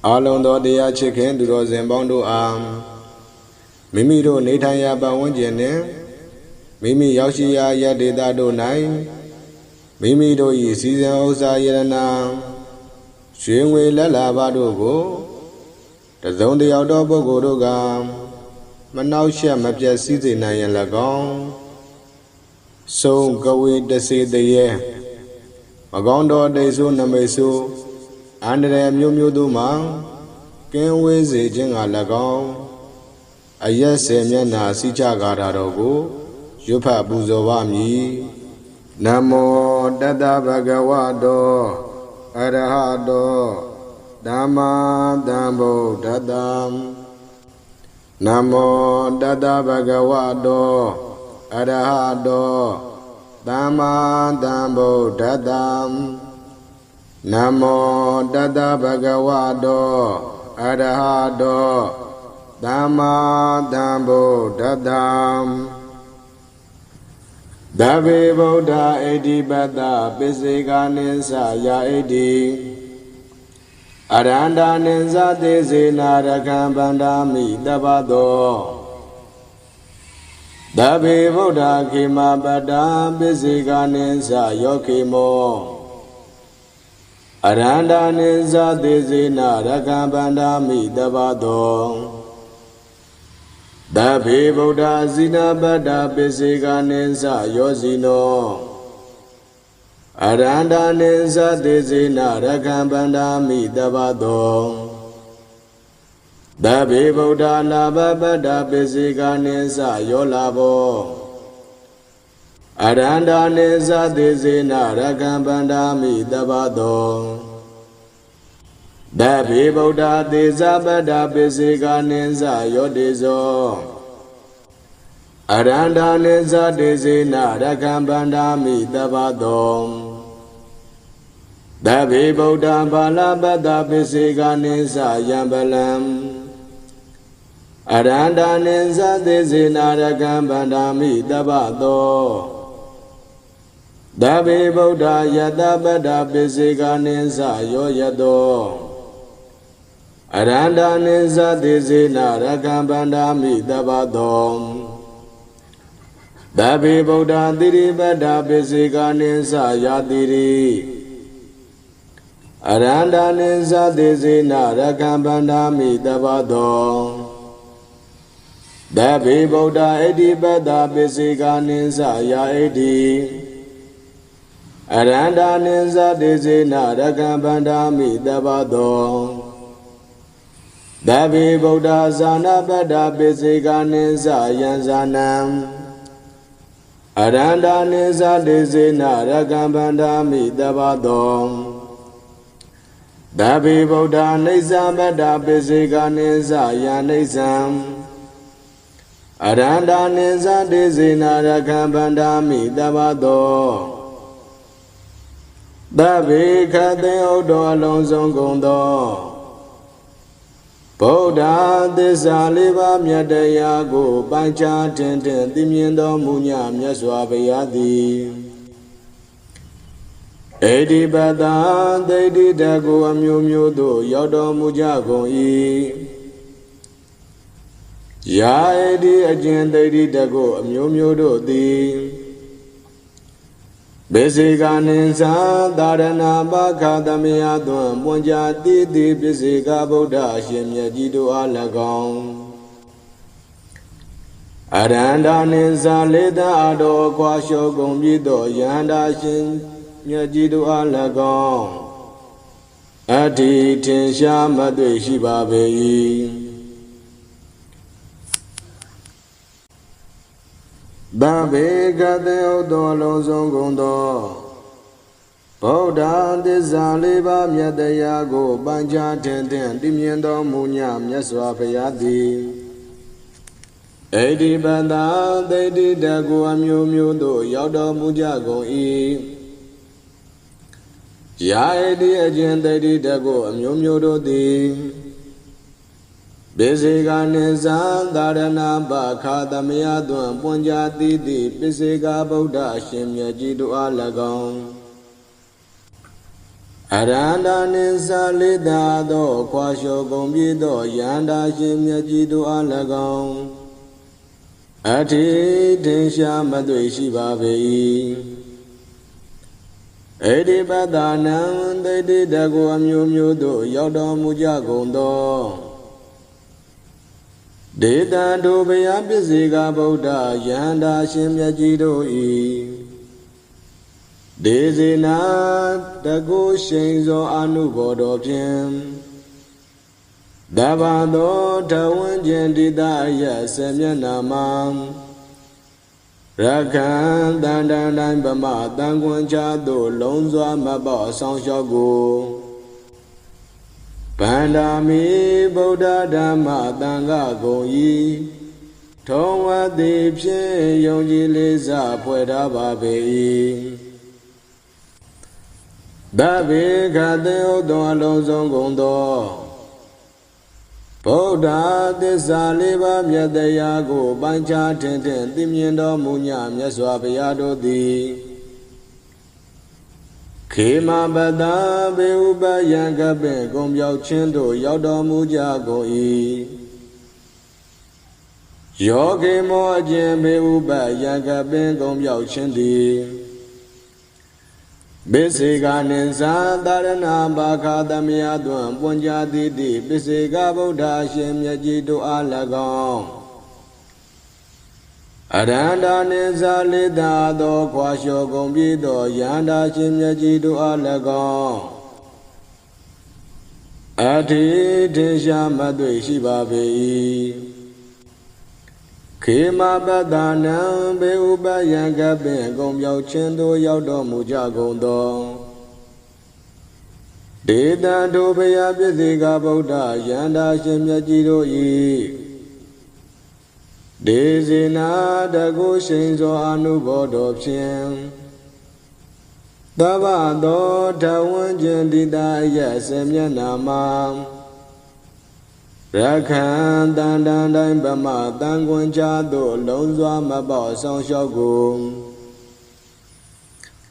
Along the day chicken to those and bondo arm. Mimi do Nataya Bawanjane. Mimi Yashia Yadida do nine. Mimi do ye season Osa Yana. Shingwe Lala Badogo. The zone the outdoor Bogodogam. Manausia Mapja season Nayan Lagon. So go with the sea the year. Magondo de so nameso. Andre Mumu do ma. Can we say Jinga Lagon? A yes, Semyana Sicha Gadarogo. Yupa Buzovami. Namo Dada Bhagavado. Arahado. Dhamma Dhammo Dadam. Namo Dada Bhagavado. Arahado. Dhamma Dhammo Dadam. Namo Dada Bhagavado. Arahado. Dhamma Dhammo Dadam. Davi Buddha Edi Bada Bisika Ninsa Ya Edi Aranda Ninsa Desi Narakan Bandami Dabado Davi Buddha Kima Bada Bisika Ninsa Yokimo Aranda Ninsa Desi Narakan Bandami Dabado Davi Buddha Zina Bada Bisika Ninsa Yosino Aranda Ninsa Desi Narakan Bandami Dabado Davi Buddha Laba Bada Bisika Ninsa Yolabo Aranda Ninsa Desi Narakan Bandami Dabado Davi Buddha Desa Bada Bisika Ninsa Yodizo Aranda Ninsa Desi Narakan Bandami Dabado Davi Buddha Bala Bada Bisika Ninsa Yambalam Aranda Ninsa Desi Narakan Bandami Dabado Davi Buddha Yada Bada Bisika Ninsa Yoyado Aranda Ninsa Desi Narakan Bandami Dabado Davi Buddha Diri Bada Bisika Ninsa Yadiri Aranda Ninsa Desi Narakan Bandami Dabado Davi Buddha Edi Bada Bisika Ninsa Ya Edi Aranda Ninsa Desi Narakan Bandami Dabado Davi Buddha Zana Bada Bisika Ninsa Yanzanam Aranda Ninsa Desi Narakan Bandami Dabado Davi Buddha Nisa Bada Bisika Ninsa Yanizam Aranda Ninsa Desi Narakan Bandami Dabado Davi Kate Odo Alonso Gondo Buddha Desa Liva Myadaya Go Pancha Tintin Dimiendo Munya Myaswabiyadi Edi Bada Dedi Dago Amyumyodo Yodo Mujago E Ya Edi Ajin Dedi Dago Amyumyodo Di Bisika Ninsa Dharana Baka Damiyadun Punja Didi Bisika Buddha Shimya Jidu Alagong Aranda Ninsa Leda Ado Kwasho Gombido Yanda Shimya Jidu Alagong Ati Tinsha Madwe Shibabeyi Davi Kate Odo Alonso Gondo Buddha Desa Liva Myadaya Go Pancha Tintin Dimiendo Munya Myaswabiyadi Edi Bada Dedi Dago Amyumyodo Yodo Mujago E Ya Edi Ajin Dedi Dago Amyumyodo Di Bisika Ninsa Dharana Baka Damiyadun Punja Didi Bisika Buddha Shimya Jidu Alagong အရန္တာနိသလိတာသောခွာလျှော်ကုန်ပြည့်သောယန္တာရှင်မြတ်ကြီးတို့အား၎င်းအထိတင်ရှားမသွေရှိပါပေ၏ဣတိပတ္တနံဒိဋ္ဌိတကောအမျိုးမျိုးတို့ရောက်တော်မူကြကုန်သောဒေတံတို့ဘုရားပစ္စေကဗုဒ္ဓယန္တာရှင်မြတ်ကြီးတို့၏ဒေဇေနာတကုရှိန်သောအနုဘောတော်ဖြင့်တဘာသောထဝန်းကျင်တိတအယဆေမျက်နာမှာရခံတန်တန်တိုင်းဗမာတန်ခွန်ချသို့လုံးစွာမပေါ့အဆောင်လျှောက်ကိုဗန္ဒာမိဗုဒ္ဓဓမ္မသံဃာကုန်၏ထုံဝတိဖြင့်ယုံကြည်လေးစားဖွဲ့ထားပါပေ၏သဗ္ဗေခတေဥသောအလုံးစုံကုန်သောဗုဒ္ဓသစ္စာလေးပါးမြတ်တရားကိုပိုင်းခြားထင်ထင်သိမြင်တော်မူညမြတ်စွာဘုရားတို့သည်ခေမပတ္တဘေဥပယံကပင်ကုံပြောက်ခြင်းတို့ရောက်တော်မူကြကုန်၏ယောဂေမောအကျင့်ဘေဥပယံကပင်ကုံပြောက်ခြင်းသည်ပစ္စေကနိသသာရဏဘာခသမယသွံပွန်ကြသည်တိပစ္စေကဗုဒ္ဓရှင်မြတ်ကြီးတို့အား၎င်းအရန္တာနိသလိတာသောခွာလျှော်ကုန်ပြီးသောယန္တာရှင်မြတ်ကြီးတို့အား၎င်းအထိထေရှားမသွေရှိပါပေ၏ခေမပတ္တနံဘေဥပယံကပင်ကုံပြောက်ခြင်းသို့ရောက်တော်မူကြကုန်သောဒေတံတို့ဘုရားပစ္စေကဗုဒ္ဓယန္တာရှင်မြတ်ကြီးတို့၏ဒေဇေနာတကုရှိန်သောအနုဘောတော်ဖြင့်သဗ္ဗသောထဝန်းကျင်တိတအယဆေမျက်နာမှာရခံတန်တန်တိုင်းဗမာတန်ခွန်ချသို့လုံးစွာမပေါ့ဆောင်လျှောက်ကို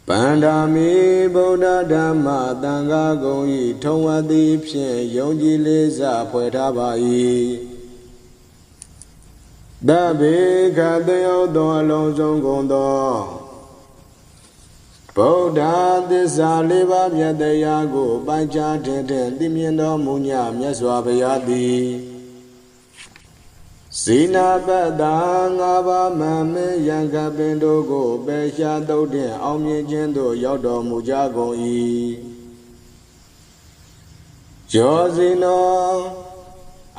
ဗန္ဒာမိဗုဒ္ဓဓမ္မသံဃာကုန်၏ထုံဝတိဖြင့်ယုံကြည်လေးစားဖွဲ့ထားပါ၏သဗ္ဗေခတေယသောအလုံးစုံကုန်သောဗုဒ္ဓသစ္စာလေးပါးမြတ်တရားကိုပိုင်းခြားထင်ထင်သိမြင်တော်မူညမြတ်စွာဘုရားသည်ဇိနာပတ္တာ၅ပါးမမေယံကပင်တို့ကိုပယ်ရှားသုတ်တင်အောင်မြင်ခြင်းသို့ရောက်တော်မူကြကုန်၏ယောဇိနော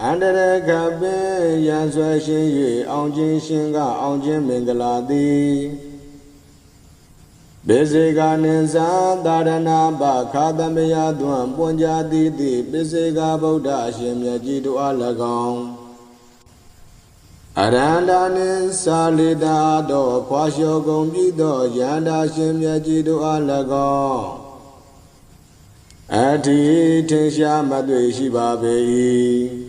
အန္တရကပင်ရန်ဆွဲရှင်၍အောင်ခြင်းရှင်ကအောင်ခြင်းမင်္ဂလာသည်ပစ္စေကနိသသာရဏဘာခသမယသွံပွန်ကြသည်တိပစ္စေကဗုဒ္ဓအရှင်မြတ်ကြီးတို့အား၎င်းအရန္တာနိသလိတာတော်ခွာလျှော်ကုန်ပြီးသောယန္တာရှင်မြတ်ကြီးတို့အား၎င်းအထိထင်ရှားမသွေရှိပါပေ၏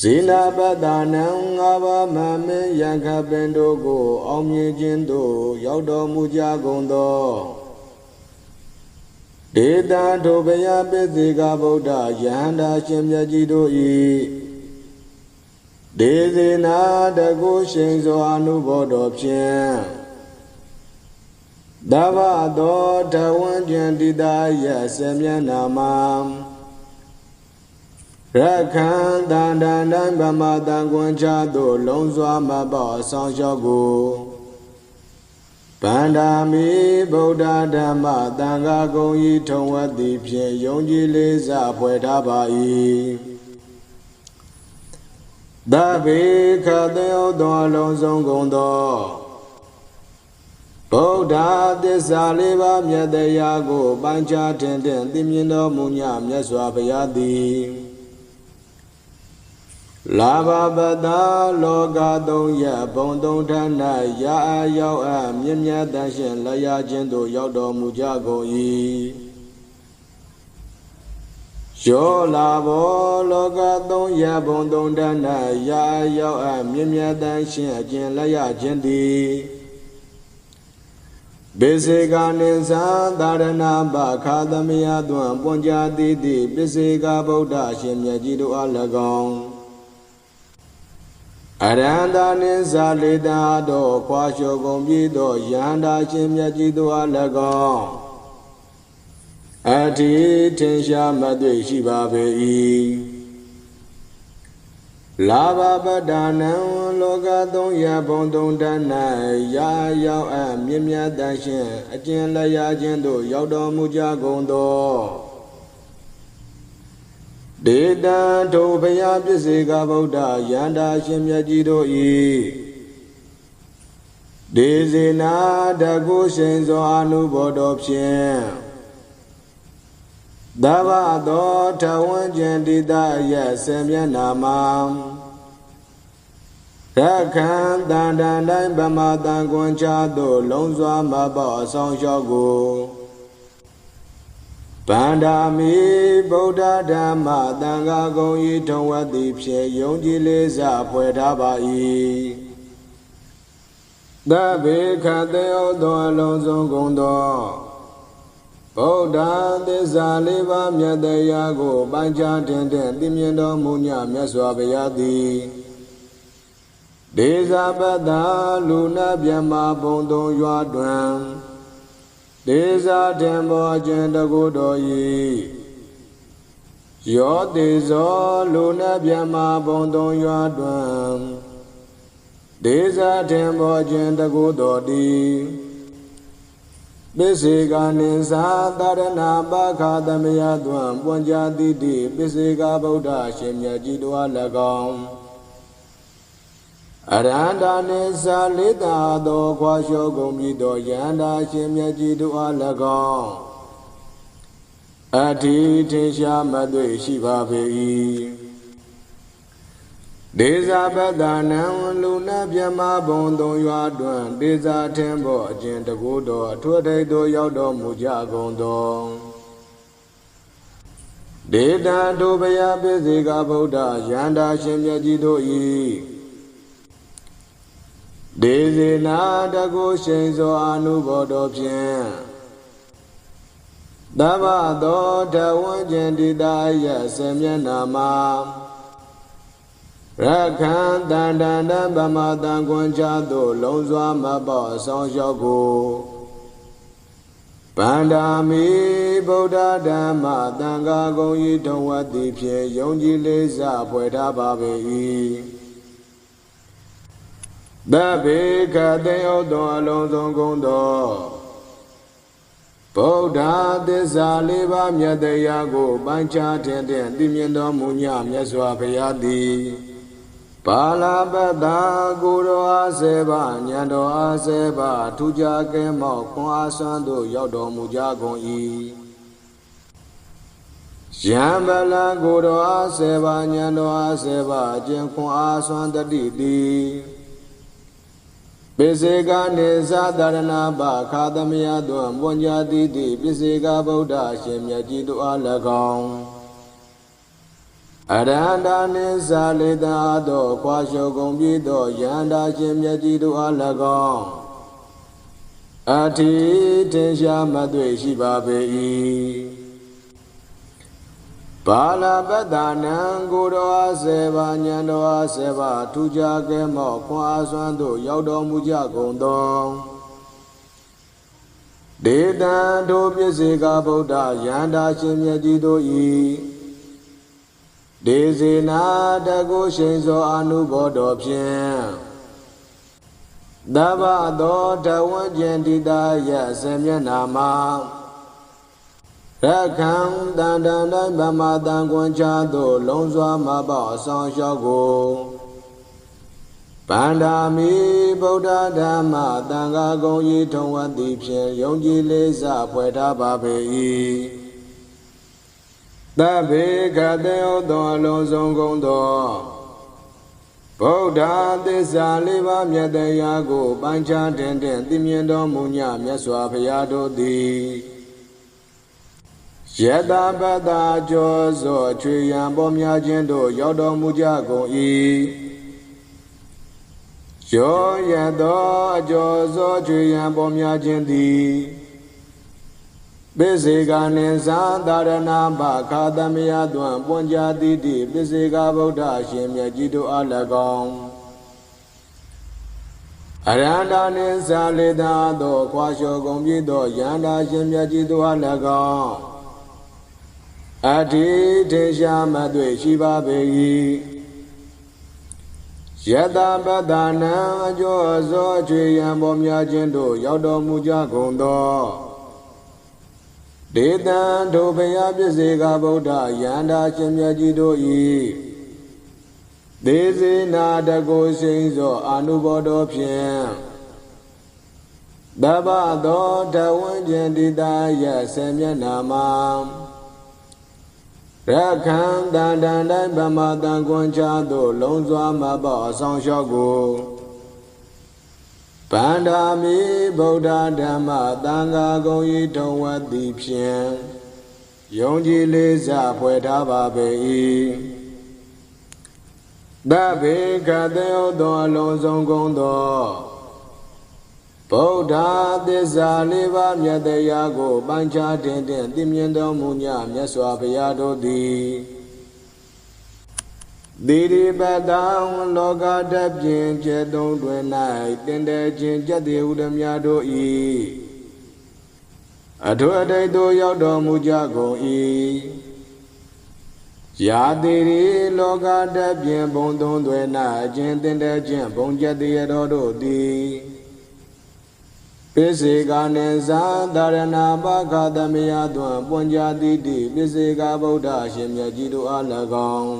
ဇိနာပတ္တနံ၅ပါးမမေယံခပင်တို့ကိုအောင်မြင်ခြင်းသို့ရောက်တော်မူကြကုန်သောဒေတံတို့ဘုရားပစ္စေကဗုဒ္ဓယန္တာရှင်မြတ်ကြီးတို့၏ဒေဇေနာတကုရှိန်သောအနုဘောတော်ဖြင့်တဗ္ဗသောထဝန်းကျင်တိတယဆေမျက်နာမှာရခံတန်တန်တိုင်းဗမာတန်ခွန်ချသို့လုံးစွာမပေါ့အဆောင်လျှောက်ကိုဗန္ဒာမိဗုဒ္ဓဓမ္မသံဃာကုန်၏ထုံဝတိဖြင့်ယုံကြည်လေးစားဖွဲ့ထားပါ၏သဗ္ဗေခတေယသောအလုံးစုံကုန်သောဗုဒ္ဓသစ္စာလေးပါးမြတ်တရားကိုပိုင်းခြားထင်ထင်သိမြင်တော်မူညမြတ်စွာဘုရားသည်လာဘပတ္တလောကသုံးရဘုံသုံးဌာနရာအရောက်အမြင့်မြတ်တန်ရှင်လျာခြင်းသို့ရောက်တော်မူကြကုန်၏ယောလာဘောလောကသုံးရဘုံသုံးဌာနရာအရောက်အမြင့်မြတ်တန်ရှင်အကျင့်လျာခြင်းသည် Bisega Nisa Darana Baka Damiaduan Ponja Didi Bisega Boda Shimyajidu Alagong Aranda Nisa Lida Do Kwasho Gombido Yanda Shimyajidu Alagong Ati Tensha Madwe Shibabe Lava Badana Loga Don Yabondon Dana Ya Yao Am Yimya Dashin Ajin Laya Jendo Yaudo Muja Gondo Deda Tobaya Bisiga Boda Yanda Shimya Jido E Dezina Dago Shenzo Anu Bodopshin Dava do Tawan Jendida Yasemya Namam Rakan Dandan Bama Dangon Chado Longzwa Maba Song Shago Pandami Boda Dhamma Danga Gongi Tongwa Dipshe Yongji Leza Pwetaba I Dabe Kateo Do Alonso Gondo Boda Desa Leva Myadayago Banja Tenden Dimiendo Munya Myaswabeyadi Desa Bada Luna Byama Bondo Yuaduan Desa Tembo Jendagodoyi Yo Deso Luna Byama Bondo Yuaduan Desa Tembo Jendagododi Bisega Nisa Darana Baka Damiaduan Ponja Didi Bisega Boda Shimyajidu Alagong Aranda Nisa Lida Do Kwasho Gombido Yanda Shimyajidu Alagong Ati Tensha Madwe Shibabe Desa Badana Luna Byama Bondo Yuaduan Desa Tembo Jindagodo Tuade Do Yaudo Muja Gondo Deda Dobaya Bisiga Boda Yanda Shimyajido E Dezina Dago Shenzo Anu Bodopshin Dava Do Tawan Jendida Yasemya Namam Rakan Dandan Bama Dangon Chado Longzwa Maba Song Shago Pandami Boda Dhamma Danga Gongi Tongwa Dipshe Yongji Leza Pwetaba Be Dabe Kateo Do Alonso Gondo Boda Desa Leva Myadayago Banja Tenden Dimiendo Munya Myaswabeyadi Palabada Guru Aseba Nyando Aseba Tuja Kemo Kon Asando Yaudo Muja Gon Yambala Guru Aseba Nyando Aseba Jen Kon Asanda Didi Bisega Nisa Darana Baka Damiaduan Ponja Didi Bisega Boda Shimyajidu Alagong Aranda Nisa Lida Do Kwasho Gombido Yanda Shimyajidu Alagong Ati Tensha Madwe Shibabe Pala Badana Guru Aseba Nyando Aseba Tuja Kemo Kon Aswando Yaudo Muja Gondo Deda Do Bisega Boda Yanda Shimyajidu E Dezina Dago Shenzo Anu Bodopshin Dava Do Tawan Jendida Yasemya Nama Rakan Dandan Bama Dangon Chado Longzwa Maba Song Shago Pandami Boda Dhamma Danga Gongi Tongwa Dipshin Yongji Leza Pwetaba Be Dabe Kateo Do Alonso Gondo Boda Desa Leva Myadayago Banja Tenden Dimiendo Munya Myaswabeyado Di Yeda Bada Jozo Chuyambo Myajendo Yaudo Muja Gon ယောယသောအကျော်သောချွေရန်ပေါ်များခြင်းသည်ပိစေကနိသံသာရဏဘခာသမယသွံပွန်ကြတိတိပိစေကဗုဒ္ဓရှင်မြတ်ကြီးတို့အား၎င်းအရဟံနိသလေသာသောခွာလျှော်ကုန်ပြီသောယန္တာရှင်မြတ်ကြီးတို့အား၎င်းအတ္တိထေရှာမသွေရှိပါပေ၏ယတပတ္တနံအကျော်သောချွေရန်ပေါ်များခြင်းတို့ရောက်တော်မူကြကုန်သောဒေတံထိုဘုရားပြည့်စေကဗုဒ္ဓယန္တာရှင်မြတ်ကြီးတို့၏ဒေစေနာတကုစိန်သောအာနုဘောတော်ဖြင့်တပ္ပသောတဝဉ္ဇဉ်တိတာယဆေမျက်နာမှာရခံတန်တန်တိုင်းဗမာတန်ကွန်ချသို့လုံးစွာမပေါ့အဆောင်လျှောက်ကိုဗန္ဒာမိဗုဒ္ဓဓမ္မသံဃာကုန်ဤထုံဝတ်သည်ဖြင့်ယုံကြည်လေးစားဖွဲ့ထားပါပေ၏သဗ္ဗေကတေယသောအလုံးစုံကုန်သောဗုဒ္ဓသစ္စာလေးပါးမြတ်တရားကိုပိုင်းခြားတင်သိမြင်တော်မူညမြတ်စွာဘုရားတို့သည်တိရိပတံလောကတပြင်ကျက်သုံးတွင်၌တင်တဲ့ခြင်းကြက်တိဟုသည်များတို့၏အထွတ်အထိပ်သို့ရောက်တော်မူကြကုန်၏ယာတိရိလောကတပြင်ဘုံသုံးတွင်၌အခြင်းတင်တဲ့ခြင်းဘုံကြက်တိရတော်တို့သည်ပိစေကနိသံသာရဏဘခာသမယသွံပွန်ကြတိတိပိစေကဗုဒ္ဓရှင်မြတ်ကြီးတို့အား၎င်း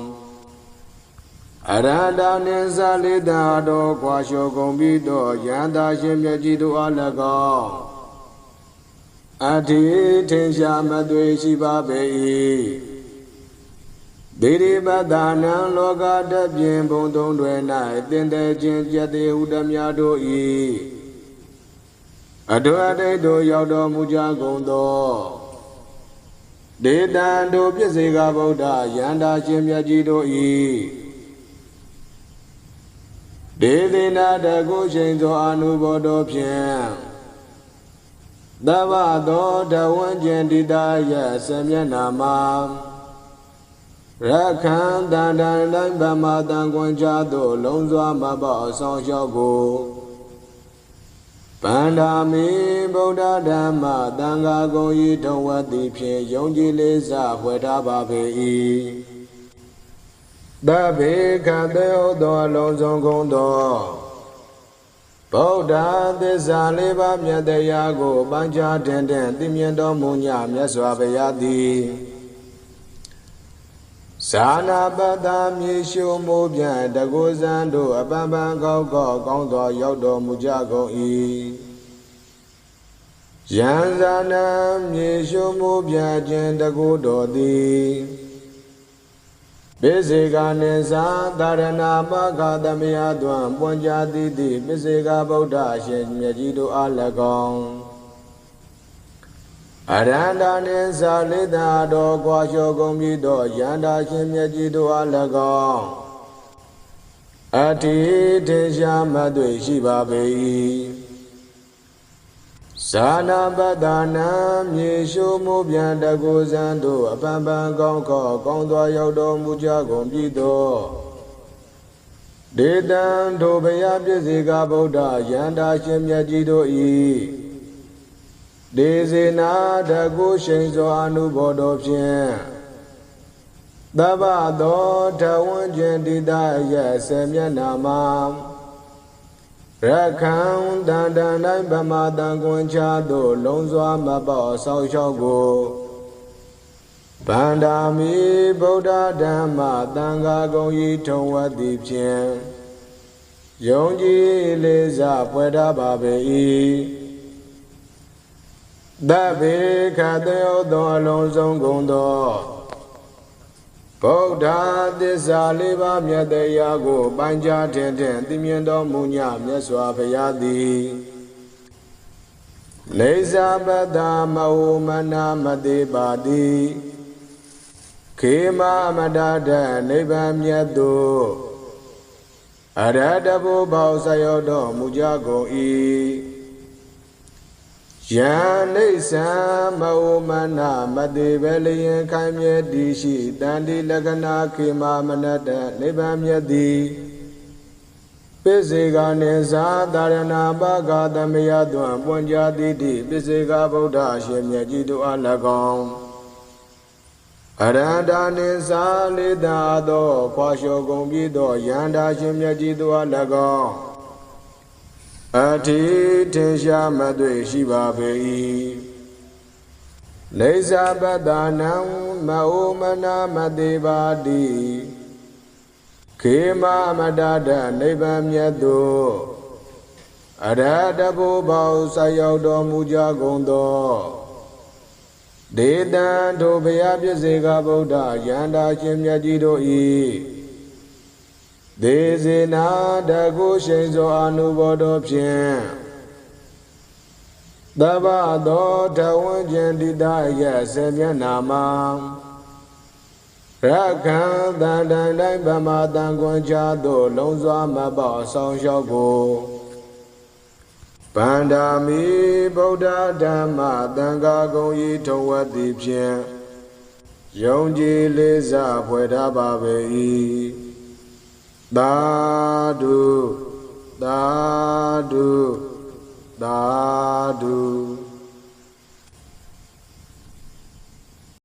အရဟတနိသလေသာတော်ခွာလျှော်ကုန်ပြီသောယန္တာရှင်မြတ်ကြီးတို့အား၎င်းအတ္တိထင်ရှားမသွေရှိပါပေ၏ဒေရိပတ္တနံလောကတပြင်ဘုံသုံးတွင်၌တင်တဲ့ခြင်းကြက်တိဟုသည်များတို့၏အထွတ်အထိပ်သို့ရောက်တော်မူကြကုန်သောဒေတံတို့ပြည့်စေကဗုဒ္ဓယန္တာရှင်မြတ်ကြီးတို့၏ဒေသေနာတကုရှိန်သောအာနုဘောတော်ဖြင့်သဗ္ဗသောတဝဉ္ဇဉ်တိတာယဆေမျက်နာမှာရခံတန်တန်တိုင်းဗမာတန်ကွန်ချသို့လုံးစွာမပေါ့အဆောင်လျှောက်ကိုဗန္ဒာမိဗုဒ္ဓဓမ္မသံဃာကုန်ဤထုံဝတ်သည်ဖြင့်ယုံကြည်လေးစားဖွဲ့ထားပါပေ၏သဗ္ဗေကတေယသောအလုံးစုံကုန်သောဗုဒ္ဓသစ္စာလေးပါးမြတ်တရားကိုပိုင်းခြားတင်သိမြင်တော်မူညမြတ်စွာဘုရားသည်ဇာနာပတ္တမြေရှုမှုပြန်တကုဇံတို့အပန်းပန်းကောက်ကောက်ကောင်းသောရောက်တော်မူကြကုန်၏ယံဇာနာမြေရှုမှုပြန်ခြင်းတကုတော်သည်ပိစေကနိသံသာရဏဘခာသမယသွံပွန်ကြတိတိပိစေကဗုဒ္ဓရှင်မြတ်ကြီးတို့အား၎င်းအရဟံနိသလေသာတော်ကွာလျှော်ကုန်ပြီသောယန္တာရှင်မြတ်ကြီးတို့အား၎င်းအတ္တိထေရှာမသွေရှိပါပေ၏ဇာနာပတ္တနာမြေရှုမှုပြန်တကုဇံတို့အပန်းပန်းကောင်းကောကောင်းသောရောက်တော်မူကြကုန်ပြီသောဒေတံထိုဘုရားပြည့်စေကဗုဒ္ဓယန္တာရှင်မြတ်ကြီးတို့၏ဒေစေနာတကုရှိန်သောအာနုဘောတော်ဖြင့်သဗ္ဗသောထဝဉ္ဇဉ်တိတာယဆေမျက်နာမှာရခံတန်တန်တိုင်းဗမာတန်ကွန်ချသို့လုံးစွာမပေါ့ဆောက်လျှောက်ကိုဗန္ဒာမိဗုဒ္ဓဓမ္မသံဃာကုန်ဤထုံဝတ်သည်ဖြင့်ယုံကြည်လေးစားဖွဲ့ထားပါပေ၏သဗ္ဗေခတေယသောအလုံးစုံကုန်သောဗုဒ္ဓသစ္စာလေးပါးမြတ်တရားကိုပိုင်းခြားတင်သိမြင်တော်မူညမြတ်စွာဘုရားသည်နေဇာပတ္တမဟုမနာမတိပါတိခေမမတတနိဗ္ဗာန်မြတ်သို့ အရဟတဘုဘောဆက်ရောက်တော်မူကြကုန်၏ယံနေသံမဝမနာမတိပဲလျင်ခိုင်မြဲတည်ရှိတန်တိလက္ခဏာခေမမနတနိဗ္ဗာန်မြတ်သည်ပိစေကနေသာတာရဏဘာဂသမယသွံပွန်ကြသည်တိပိစေကဗုဒ္ဓရှင်မြတ်ကြီးတို့အား၎င်းအရဟတနိသာလေတာသောခွာလျှော်ကုန်ပြီးသောယန္တာရှင်မြတ်ကြီးတို့အား၎င်းအထိထင်ရှားမသွေရှိပါပေ၏နေသာပတ္တနံမအိုမနာမတိပါတိခေမမတတနိဗ္ဗာန်မြတ်သို့အရဟတဘုဘောဆက်ရောက်တော်မူကြကုန်သောဒေတံထိုဘုရားပြည့်စေကဗုဒ္ဓယန္တာရှင်မြတ်ကြီးတို့၏ဒေဇေနာတကုရှိန်သောအနုဘောတော်ဖြင့်သဗ္ဗသောထဝဉ္ဇဉ်တိတယဆေမျက်နာမှာရခံတန်တန်တိုင်းဗမာတန်ခွန်ချသို့လုံးစွာမပေါဆောင်လျှောက်ကိုဗန္ဒာမိဗုဒ္ဓဓမ္မသံဃာကုန်ဤထုံဝတ်သည်ဖြင့်ယုံကြည်လေးစားဖွယ်ထားပါပေ၏သာဓုသာဓုသာဓု